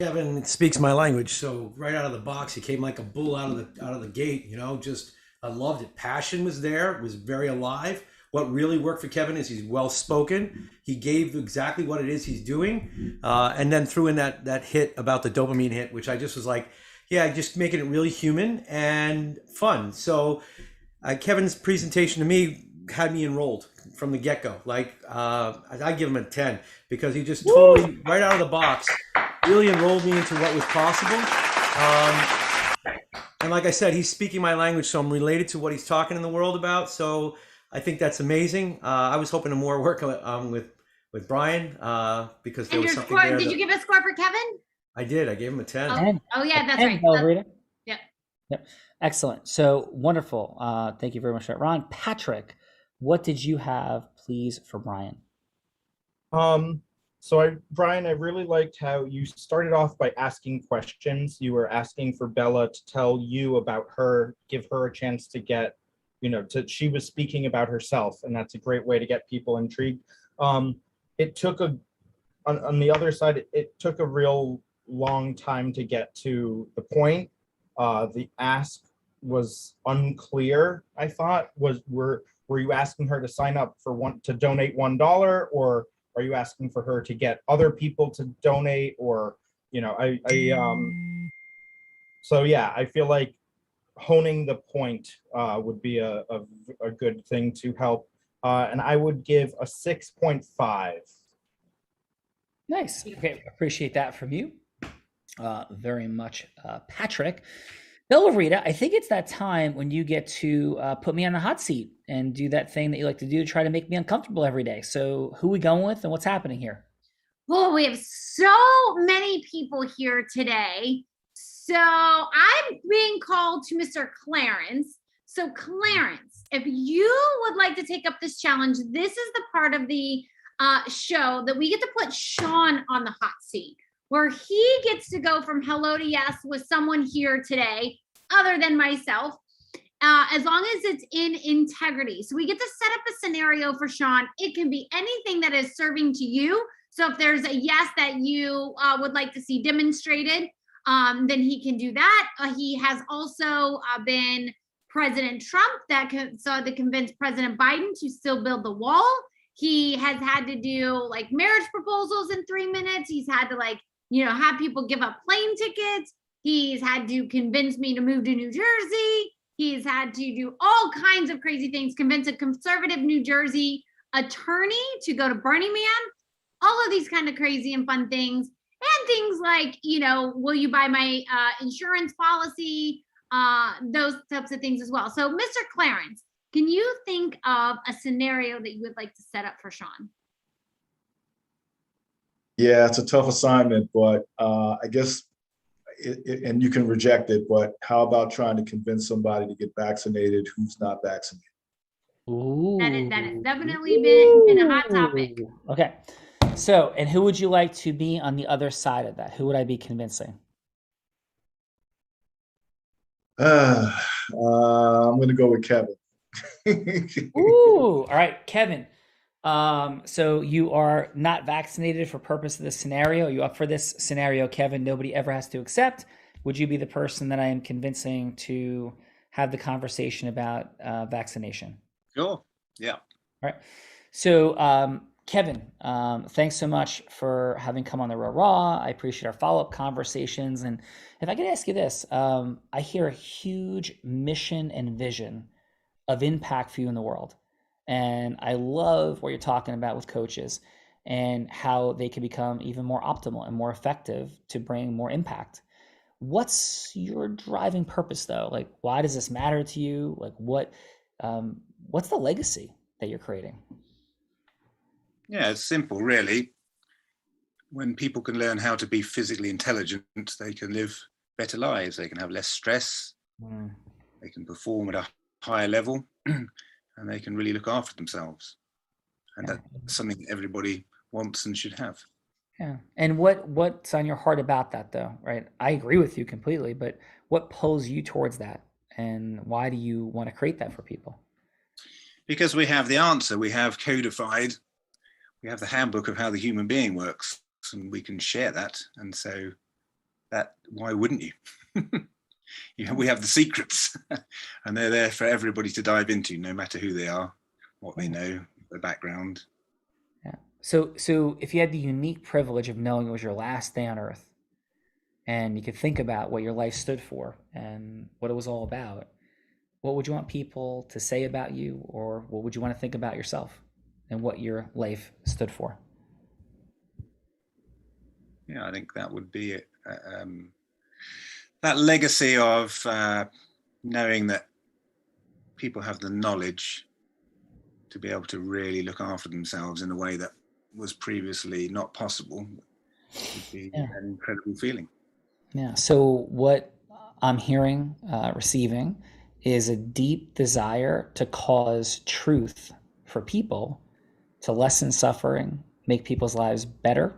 Kevin speaks my language, so right out of the box, he came like a bull out of the gate. Just I loved it. Passion was there. It was very alive. What really worked for Kevin is he's well spoken. He gave exactly what it is he's doing, and then threw in that hit about the dopamine hit, which I just was like, yeah, just making it really human and fun. So Kevin's presentation to me had me enrolled from the get-go. Like I give him a 10 because he just totally right out of the box really enrolled me into what was possible. And like I said, he's speaking my language, so I'm related to what he's talking in the world about. So I think that's amazing. I was hoping to more work with Brian because there was something there. Did you give a score for Kevin? I did. I gave him a 10. Oh yeah, that's right. Yep. Yep. Excellent. So wonderful. Thank you very much for that. Ron, Patrick, what did you have, please, for Brian? Brian, I really liked how you started off by asking questions. You were asking for Bella to tell you about her, give her a chance to get, she was speaking about herself, and that's a great way to get people intrigued. It took on the other side, it took a real long time to get to the point. The ask was unclear. I thought were you asking her to sign up to donate $1, or are you asking for her to get other people to donate, or so yeah, I feel like honing the point would be a good thing to help, and I would give a 6.5. Nice. Okay, appreciate that from you very much, Patrick. Bella Rita, I think it's that time when you get to put me on the hot seat and do that thing that you like to do to try to make me uncomfortable every day. So who are we going with and what's happening here? Well, we have so many people here today. So I'm being called to Mr. Clarence. So Clarence, if you would like to take up this challenge, this is the part of the show that we get to put Sean on the hot seat, where he gets to go from hello to yes with someone here today, other than myself, as long as it's in integrity. So we get to set up a scenario for Sean. It can be anything that is serving to you. So if there's a yes that you would like to see demonstrated, then he can do that. He has also been President Trump that to convince President Biden to still build the wall. He has had to do like marriage proposals in 3 minutes. He's had to have people give up plane tickets. He's had to convince me to move to New Jersey. He's had to do all kinds of crazy things, convince a conservative New Jersey attorney to go to Burning Man, all of these kind of crazy and fun things. And things like, will you buy my insurance policy? Those types of things as well. So Mr. Clarence, can you think of a scenario that you would like to set up for Sean? Yeah, it's a tough assignment, but I guess, and you can reject it, but how about trying to convince somebody to get vaccinated who's not vaccinated? Ooh. That has definitely been a hot topic. Okay. So, and who would you like to be on the other side of that? Who would I be convincing? I'm going to go with Kevin. Ooh, all right, Kevin. So you are not vaccinated for purpose of this scenario. Are you up for this scenario, Kevin? Nobody ever has to accept. Would you be the person that I am convincing to have the conversation about vaccination? Sure. Yeah. All right. So, Kevin, thanks so much for having come on the Raw. I appreciate our follow-up conversations. And if I could ask you this, I hear a huge mission and vision of impact for you in the world. And I love what you're talking about with coaches and how they can become even more optimal and more effective to bring more impact. What's your driving purpose though? Like, why does this matter to you? Like, what's the legacy that you're creating? Yeah, it's simple, really. When people can learn how to be physically intelligent, they can live better lives. They can have less stress. They can perform at a higher level, and they can really look after themselves. And that's something that everybody wants and should have. Yeah. And what's on your heart about that though, right? I agree with you completely, but what pulls you towards that? And why do you want to create that for people? Because we have the answer, we have codified, we have the handbook of how the human being works, and we can share that. And so why wouldn't you? We have the secrets and they're there for everybody to dive into, no matter who they are, what they know, their background. Yeah. So if you had the unique privilege of knowing it was your last day on earth and you could think about what your life stood for and what it was all about, what would you want people to say about you, or what would you want to think about yourself and what your life stood for? Yeah, I think that would be it. That legacy of knowing that people have the knowledge to be able to really look after themselves in a way that was previously not possible would be an incredible feeling. Yeah. So what I'm hearing, receiving, is a deep desire to cause truth for people, to lessen suffering, make people's lives better,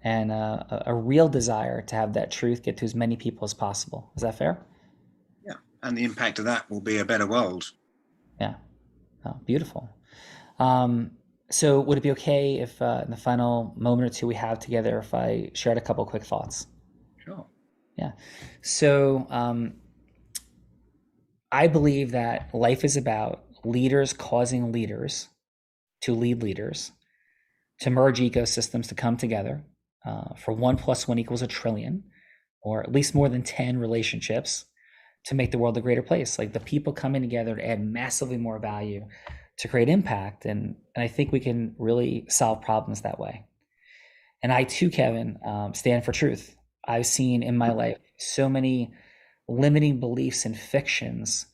and a real desire to have that truth get to as many people as possible. Is that fair? Yeah. And the impact of that will be a better world. Yeah. Oh, beautiful. So would it be okay if in the final moment or two we have together, if I shared a couple quick thoughts? Sure. Yeah. So I believe that life is about leaders causing leaders to lead leaders, to merge ecosystems to come together for 1 + 1 = 1 trillion, or at least more than 10 relationships to make the world a greater place. Like the people coming together to add massively more value, to create impact. And I think we can really solve problems that way. And I too, Kevin, stand for truth. I've seen in my life so many limiting beliefs and fictions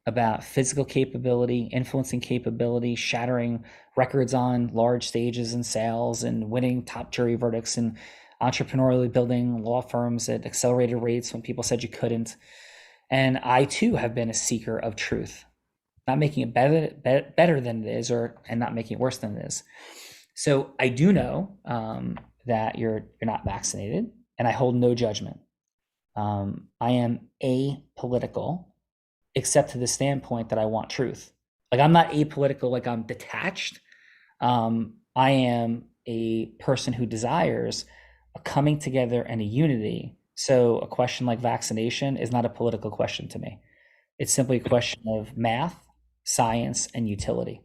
about physical capability, influencing capability, shattering records on large stages and sales, and winning top jury verdicts, and entrepreneurially building law firms at accelerated rates when people said you couldn't. And I too have been a seeker of truth, not making it better than it is, and not making it worse than it is. So I do know that you're not vaccinated, and I hold no judgment. I am apolitical, except to the standpoint that I want truth. Like I'm not apolitical, like I'm detached. I am a person who desires a coming together and a unity. So a question like vaccination is not a political question to me. It's simply a question of math, science, and utility.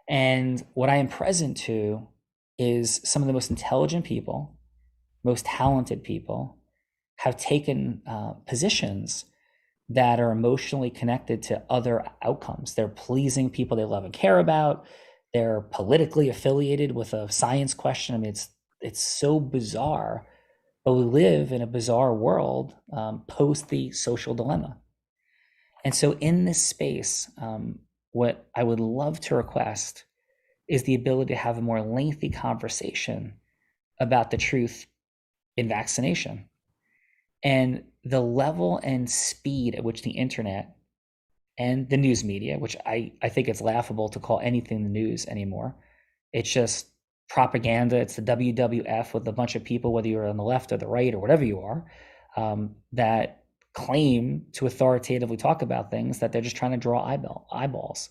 And what I am present to is some of the most intelligent people, most talented people have taken positions that are emotionally connected to other outcomes. They're pleasing people they love and care about. They're politically affiliated with a science question. I mean, it's so bizarre, but we live in a bizarre world post the social dilemma. And so in this space, what I would love to request is the ability to have a more lengthy conversation about the truth in vaccination and the level and speed at which the internet and the news media, which I think it's laughable to call anything the news anymore. It's just propaganda. It's the WWF with a bunch of people, whether you're on the left or the right or whatever you are, that claim to authoritatively talk about things that they're just trying to draw eyeballs.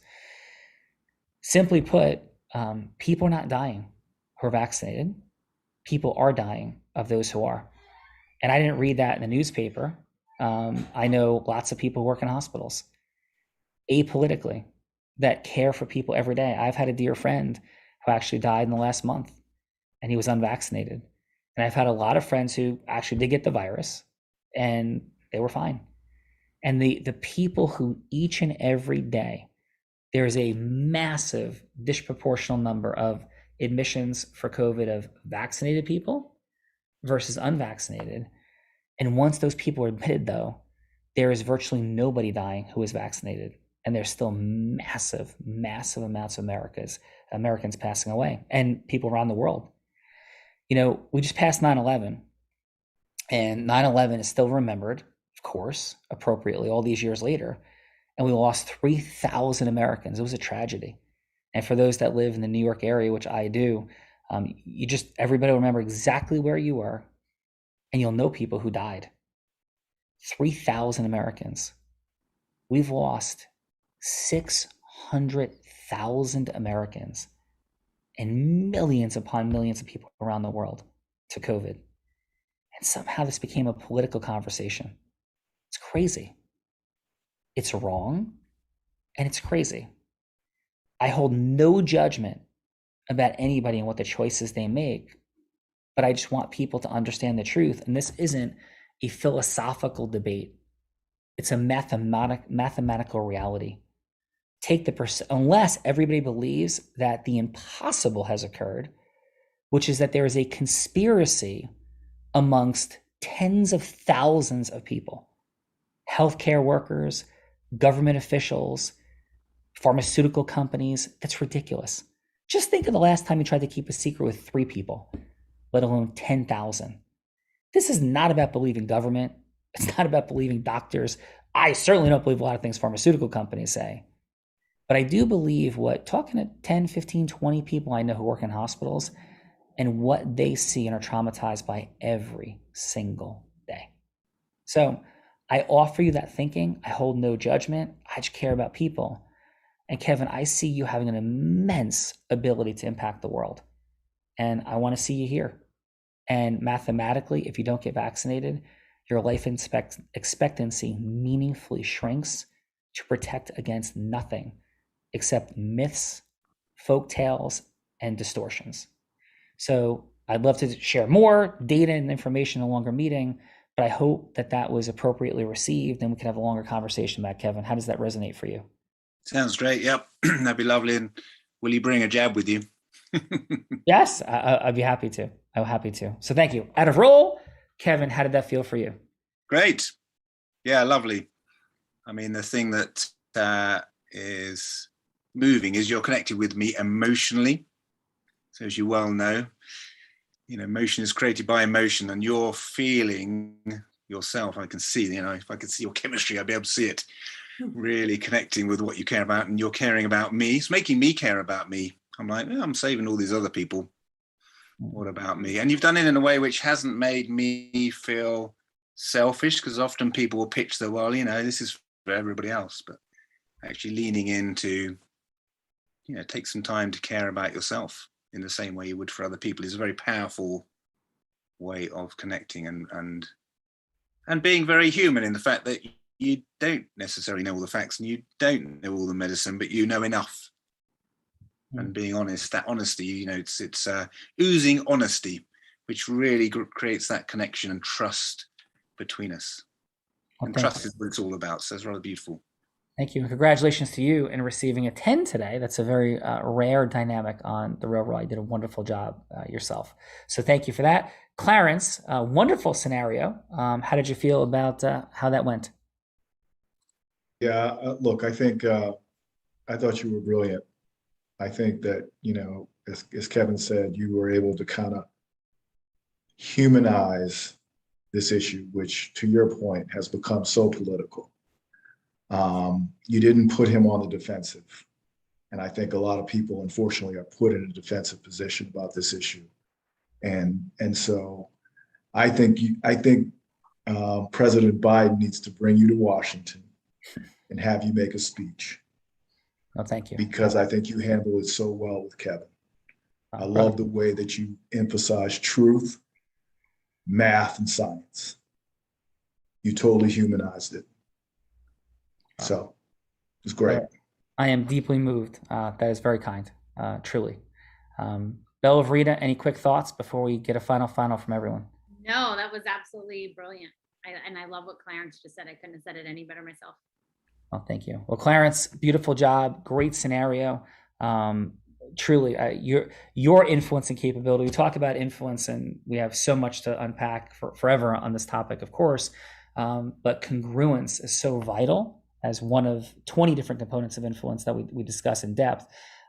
Simply put, people are not dying who are vaccinated. People are dying of those who are. And I didn't read that in the newspaper. I know lots of people who work in hospitals, apolitically, that care for people every day. I've had a dear friend who actually died in the last month, and he was unvaccinated. And I've had a lot of friends who actually did get the virus, and they were fine. And the people who each and every day there is a massive disproportional number of admissions for COVID of vaccinated people versus unvaccinated. And once those people are admitted, though, there is virtually nobody dying who is vaccinated. And there's still massive, massive amounts of Americans passing away, and people around the world. You know, we just passed 9/11, and 9/11 is still remembered, of course, appropriately all these years later. And we lost 3,000 Americans. It was a tragedy. And for those that live in the New York area, which I do, everybody will remember exactly where you were, and you'll know people who died. 3,000 Americans. We've lost 600,000 Americans and millions upon millions of people around the world to COVID. And somehow this became a political conversation. It's crazy. It's wrong, and it's crazy. I hold no judgment about anybody and what the choices they make, but I just want people to understand the truth. And this isn't a philosophical debate. It's a mathematical reality. Unless everybody believes that the impossible has occurred, which is that there is a conspiracy amongst tens of thousands of people, healthcare workers, government officials, pharmaceutical companies. That's ridiculous. Just think of the last time you tried to keep a secret with 3 people, let alone 10,000. This is not about believing government. It's not about believing doctors. I certainly don't believe a lot of things pharmaceutical companies say. But I do believe talking to 10, 15, 20 people I know who work in hospitals and what they see and are traumatized by every single day. So I offer you that thinking. I hold no judgment. I just care about people. And Kevin, I see you having an immense ability to impact the world. And I want to see you here. And mathematically, if you don't get vaccinated, your life expectancy meaningfully shrinks to protect against nothing except myths, folk tales, and distortions. So I'd love to share more data and information in a longer meeting, but I hope that was appropriately received and we can have a longer conversation about Kevin. How does that resonate for you? Sounds great. Yep. That'd be lovely. And will you bring a jab with you? Yes, I'd be happy to. I'm happy to. So thank you. Out of roll, Kevin, how did that feel for you? Great. Yeah, lovely. I mean, the thing that is moving is you're connected with me emotionally. So as you well know, emotion is created by emotion, and you're feeling yourself. I can see, if I could see your chemistry, I'd be able to see it. Really connecting with what you care about, and you're caring about me. It's making me care about me. I'm like, I'm saving all these other people. What about me? And you've done it in a way which hasn't made me feel selfish, because often people will pitch that, well, this is for everybody else, but actually leaning into, take some time to care about yourself in the same way you would for other people is a very powerful way of connecting and being very human in the fact that you don't necessarily know all the facts and you don't know all the medicine, but you know enough. And being honest, that honesty, it's oozing honesty, which really creates that connection and trust between us. Well, and trust is what it's all about. So it's rather beautiful. Thank you. And congratulations to you in receiving a 10 today. That's a very rare dynamic on the Railroad. You did a wonderful job yourself. So thank you for that. Clarence, wonderful scenario. How did you feel about how that went? Yeah, look, I think I thought you were brilliant. I think that, as Kevin said, you were able to kind of humanize this issue, which to your point has become so political. You didn't put him on the defensive. And I think a lot of people, unfortunately, are put in a defensive position about this issue. And so I think President Biden needs to bring you to Washington and have you make a speech. Oh, thank you. Because I think you handle it so well with Kevin. I love the way that you emphasize truth, math, and science. You totally humanized it. So it's great. I am deeply moved. That is very kind, truly. Belle of Rita, any quick thoughts before we get a final from everyone? No, that was absolutely brilliant. And I love what Clarence just said. I couldn't have said it any better myself. Well, thank you. Well, Clarence, beautiful job, great scenario. Truly, your influence and capability. We talk about influence, and we have so much to unpack forever on this topic, of course. But congruence is so vital as one of 20 different components of influence that we discuss in depth.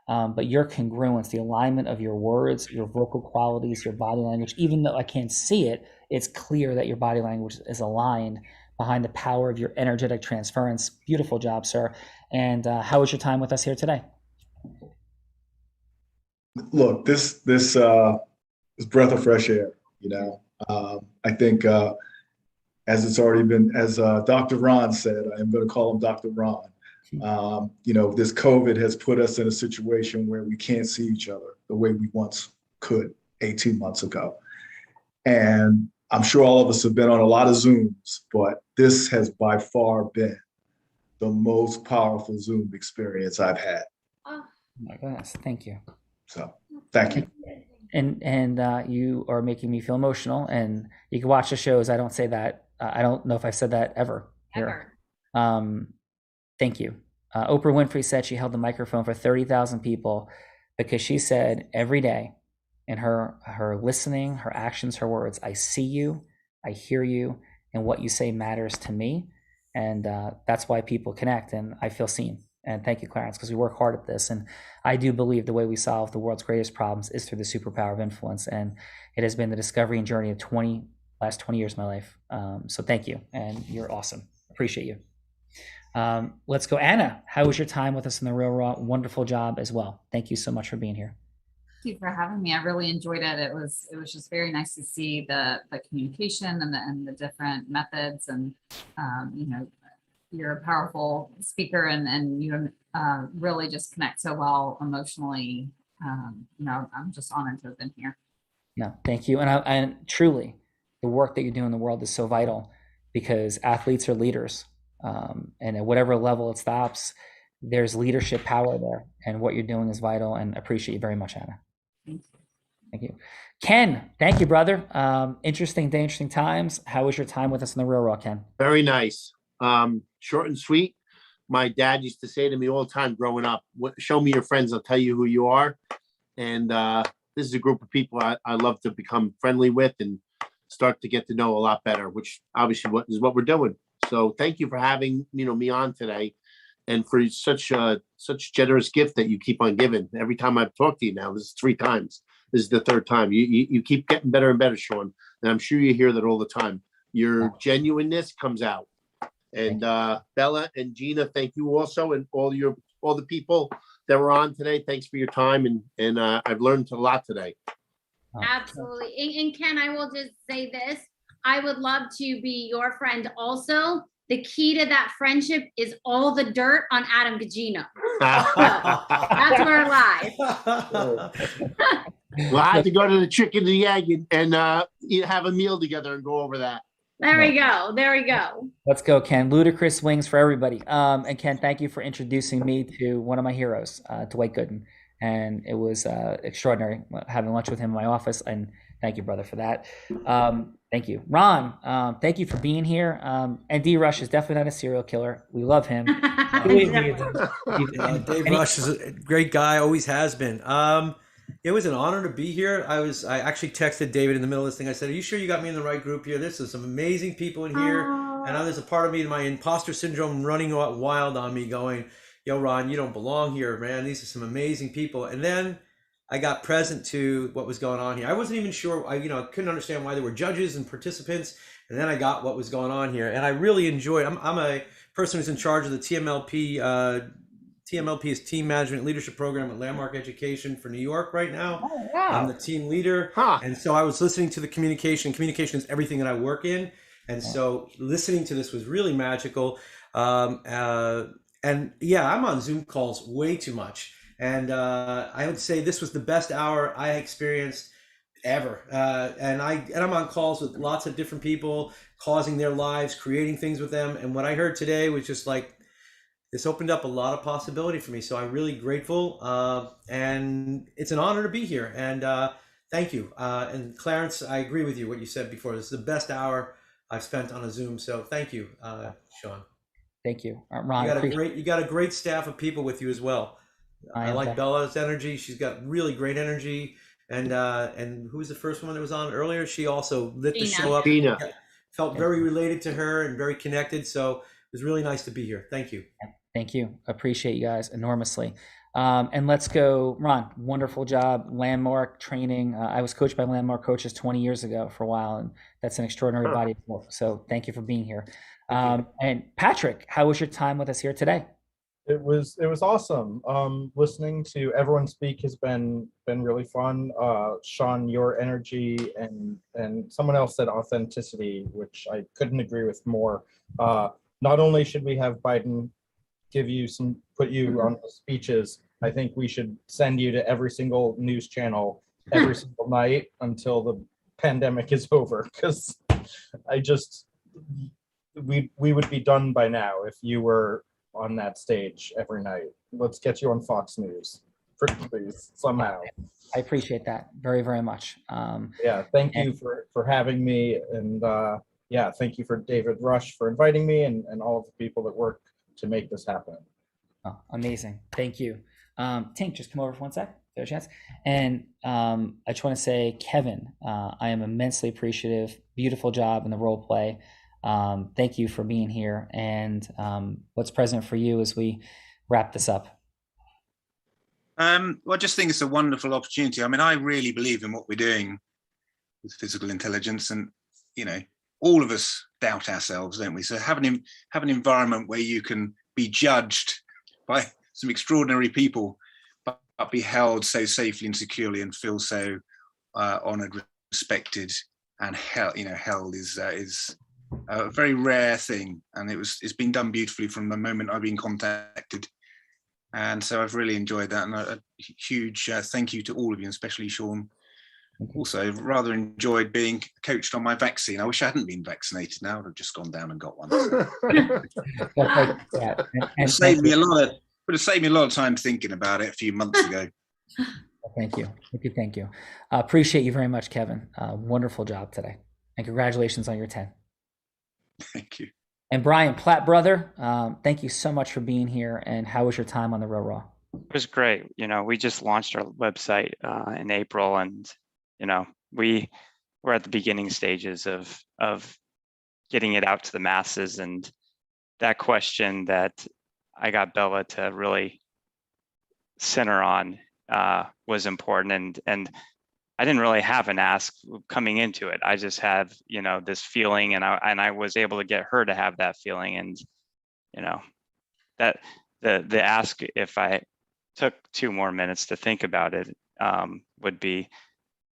But your congruence, the alignment of your words, your vocal qualities, your body language, even though I can't see it, it's clear that your body language is aligned behind the power of your energetic transference. Beautiful job, sir. And how was your time with us here today? Look, this breath of fresh air. I think as it's already been, as Dr. Ron said, I am going to call him Dr. Ron. This COVID has put us in a situation where we can't see each other the way we once could 18 months ago. And I'm sure all of us have been on a lot of Zooms, but this has by far been the most powerful Zoom experience I've had. Oh my goodness, thank you. So thank you. And you are making me feel emotional, and you can watch the shows. I don't say that. I don't know if I've said that ever. Thank you. Oprah Winfrey said she held the microphone for 30,000 people because she said every day in her listening, her actions, her words, I see you, I hear you, and what you say matters to me. And that's why people connect, and I feel seen. And thank you, Clarence, because we work hard at this. And I do believe the way we solve the world's greatest problems is through the superpower of influence. And it has been the discovery and journey of last 20 years of my life. So thank you. And you're awesome. Appreciate you. Let's go. Anna, how was your time with us in the Real Raw? Wonderful job as well. Thank you so much for being here. Thank you for having me. I really enjoyed it. It was just very nice to see the communication and the different methods, and you're a powerful speaker, and you really just connect so well emotionally. I'm just honored to have been here. No, thank you. And truly, the work that you do in the world is so vital, because athletes are leaders. And at whatever level it stops, there's leadership power there, and what you're doing is vital, and appreciate you very much, Anna. Thank you. Ken, thank you, brother. Interesting day, interesting times. How was your time with us in the Real Raw, Ken? Very nice. Short and sweet. My dad used to say to me all the time growing up, show me your friends, I'll tell you who you are. And this is a group of people I love to become friendly with and start to get to know a lot better, which obviously is what we're doing. So thank you for having me on today, and for such generous gift that you keep on giving. Every time I've talked to you now, this is 3 times. This is the 3rd time. You keep getting better and better, Sean. And I'm sure you hear that all the time. Your genuineness comes out. And Bella and Gina, thank you also, and all the people that were on today. Thanks for your time, and I've learned a lot today. Absolutely. And Ken, I will just say this. I would love to be your friend also. The key to that friendship is all the dirt on Adam Gagino. That's where it lies. Well, I have to go to the chicken and the egg and have a meal together and go over that. There we go. Let's go, Ken. Ludicrous wings for everybody. And Ken, thank you for introducing me to one of my heroes, Dwight Gooden. And it was extraordinary having lunch with him in my office. And thank you, brother, for that. Thank you. Ron, thank you for being here. And D. Rush is definitely not a serial killer. We love him. Dave Rush is a great guy, always has been. It was an honor to be here. I actually texted David in the middle of this thing. I said, are you sure you got me in the right group here? There's some amazing people in here. And now there's a part of me, my imposter syndrome running wild on me going, yo, Ron, you don't belong here, man. These are some amazing people. And then I got present to what was going on here. I wasn't even sure. I couldn't understand why there were judges and participants. And then I got what was going on here. And I really enjoyed. I'm a person who's in charge of the TMLP. TMLP is Team Management Leadership Program at Landmark Education for New York right now. Oh, wow. I'm the team leader. And so I was listening to the communication. Communication is everything that I work in. And so listening to this was really magical. And yeah, I'm on Zoom calls way too much. And I would say this was the best hour I experienced ever. And I'm on calls with lots of different people, causing their lives, creating things with them. And what I heard today was just like, this opened up a lot of possibility for me. So I'm really grateful. And it's an honor to be here. And thank you. And Clarence, I agree with you, what you said before. This is the best hour I've spent on a Zoom. So thank you, Sean. Thank you. Ron, You got a great staff of people with you as well. I like Bella's energy. She's got really great energy. And who was the first one that was on earlier? She also lit the show up. Tina. Felt very related to her and very connected. So it was really nice to be here. Thank you. Thank you. Appreciate you guys enormously. And let's go, Ron. Wonderful job. Landmark training. I was coached by Landmark coaches 20 years ago for a while, and that's an extraordinary body of work. So thank you for being here. And Patrick, how was your time with us here today? It was awesome. Listening to everyone speak has been really fun. Sean, your energy and someone else said authenticity, which I couldn't agree with more. Not only should we have Biden put you on the speeches, I think we should send you to every single news channel every single night until the pandemic is over, because we would be done by now if you were on that stage every night. Let's get you on Fox News, please, somehow. I appreciate that very, very much. Thank you for having me, and thank you for David Rush for inviting me, and all of the people that work to make this happen. Oh, amazing. Thank you. Tink, just come over for one sec. There's a chance. And I just want to say, Kevin, I am immensely appreciative. Beautiful job in the role play. Thank you for being here. And what's present for you as we wrap this up? Well, I just think it's a wonderful opportunity. I mean, I really believe in what we're doing with physical intelligence, and all of us doubt ourselves, don't we? So have an environment where you can be judged by some extraordinary people, but be held so safely and securely, and feel so honoured, respected, and held is a very rare thing. And it's been done beautifully from the moment I've been contacted. And so I've really enjoyed that. And a huge thank you to all of you, and especially Sean. Also, I've rather enjoyed being coached on my vaccine. I wish I hadn't been vaccinated. Now I would have just gone down and got one. It saved me a lot of time thinking about it a few months ago. Thank you. Appreciate you very much, Kevin. Wonderful job today. And congratulations on your 10. Thank you. And Brian, Platt brother, thank you so much for being here. And how was your time on the Real Raw? It was great. We just launched our website in April, and we were at the beginning stages of getting it out to the masses. And that question that I got Bella to really center on was important. And I didn't really have an ask coming into it. I just have, this feeling, and I was able to get her to have that feeling. And, that the ask, if I took 2 more minutes to think about it, would be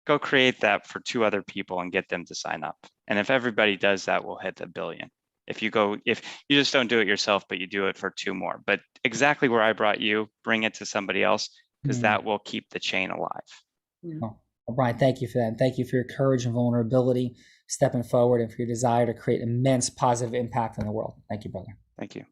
go create that for 2 other people and get them to sign up. And if everybody does that, we'll hit 1 billion. If you just don't do it yourself, but you do it for 2 more, but exactly where I brought you, bring it to somebody else, because that will keep the chain alive. Well, Brian, thank you for that. And thank you for your courage and vulnerability, stepping forward, and for your desire to create immense positive impact in the world. Thank you, brother. Thank you.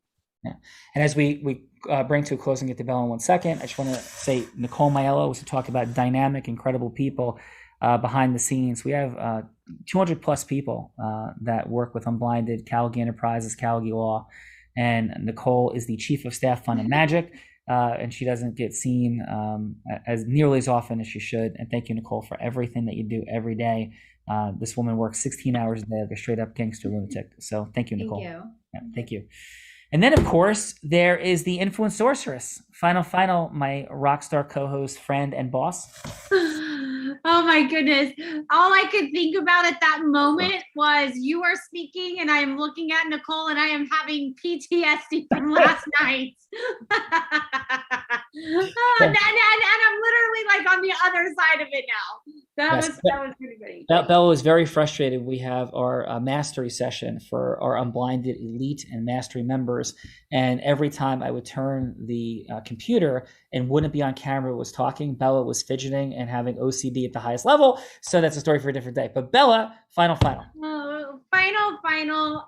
Yeah. And as we bring to a close and get to Bella in 1 second, I just want to say Nicole Maiello was to talk about dynamic, incredible people behind the scenes. We have 200 plus people that work with Unblinded, Callaghan Enterprises, Callaghan Law, and Nicole is the Chief of Staff Fun and Magic, and she doesn't get seen as nearly as often as she should. And thank you, Nicole, for everything that you do every day. This woman works 16 hours a day like a straight up gangster lunatic. So thank you, Nicole. Thank you. Yeah, thank you. And then, of course, there is the Influence Sorceress. Final, my rock star co-host, friend, and boss. Oh my goodness. All I could think about at that moment was you are speaking and I am looking at Nicole and I am having PTSD from last night. And I'm literally like on the other side of it now. That was pretty great. Bella was very frustrated. We have our mastery session for our Unblinded Elite and Mastery members. And every time I would turn the computer and wouldn't be on camera, was talking, Bella was fidgeting and having OCD at the highest level. So that's a story for a different day. But Bella, final. Final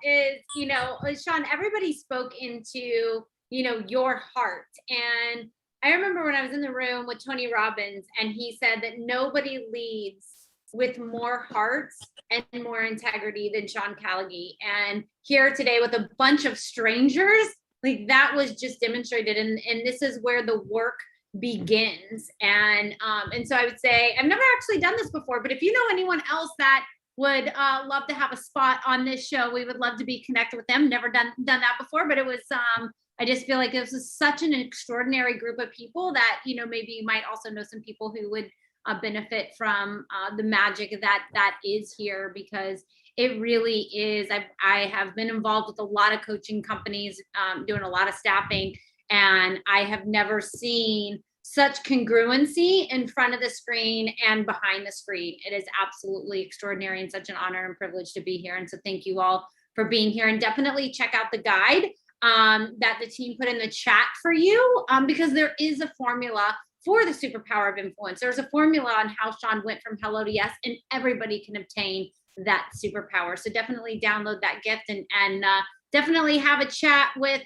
is, Sean, everybody spoke into, your heart. And I remember when I was in the room with Tony Robbins and he said that nobody leads with more hearts and more integrity than Sean Callagy. And here today with a bunch of strangers, like that was just demonstrated. And this is where the work begins. And so I would say, I've never actually done this before, but if you know anyone else that would love to have a spot on this show, we would love to be connected with them. Never done that before, but it was, I just feel like it was such an extraordinary group of people that, you know, maybe you might also know some people who would benefit from the magic that is here, because it really is. I have been involved with a lot of coaching companies, doing a lot of staffing, and I have never seen such congruency in front of the screen and behind the screen. It is absolutely extraordinary and such an honor and privilege to be here. And so thank you all for being here, and definitely check out the guide that the team put in the chat for you, because there is a formula for the superpower of influence. There's a formula on how Sean went from hello to yes, and everybody can obtain that superpower. So definitely download that gift, and definitely have a chat with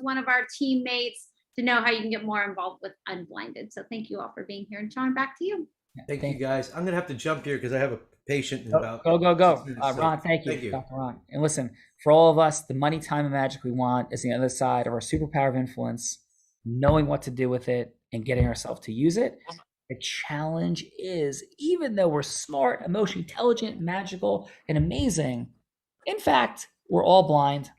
one of our teammates to know how you can get more involved with Unblinded. So thank you all for being here. And Sean, back to you. Thank you, guys. I'm going to have to jump here because I have a patient in about Go. 6 minutes, so Ron, thank you, thank you. Dr. Ron. And listen, for all of us, the money, time, and magic we want is the other side of our superpower of influence, knowing what to do with it and getting ourselves to use it. The challenge is, even though we're smart, emotionally intelligent, magical, and amazing, in fact, we're all blind.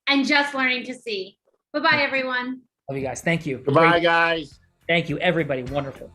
And just learning to see. Bye-bye, everyone. Love you guys. Thank you. Goodbye, guys. Thank you, everybody. Wonderful.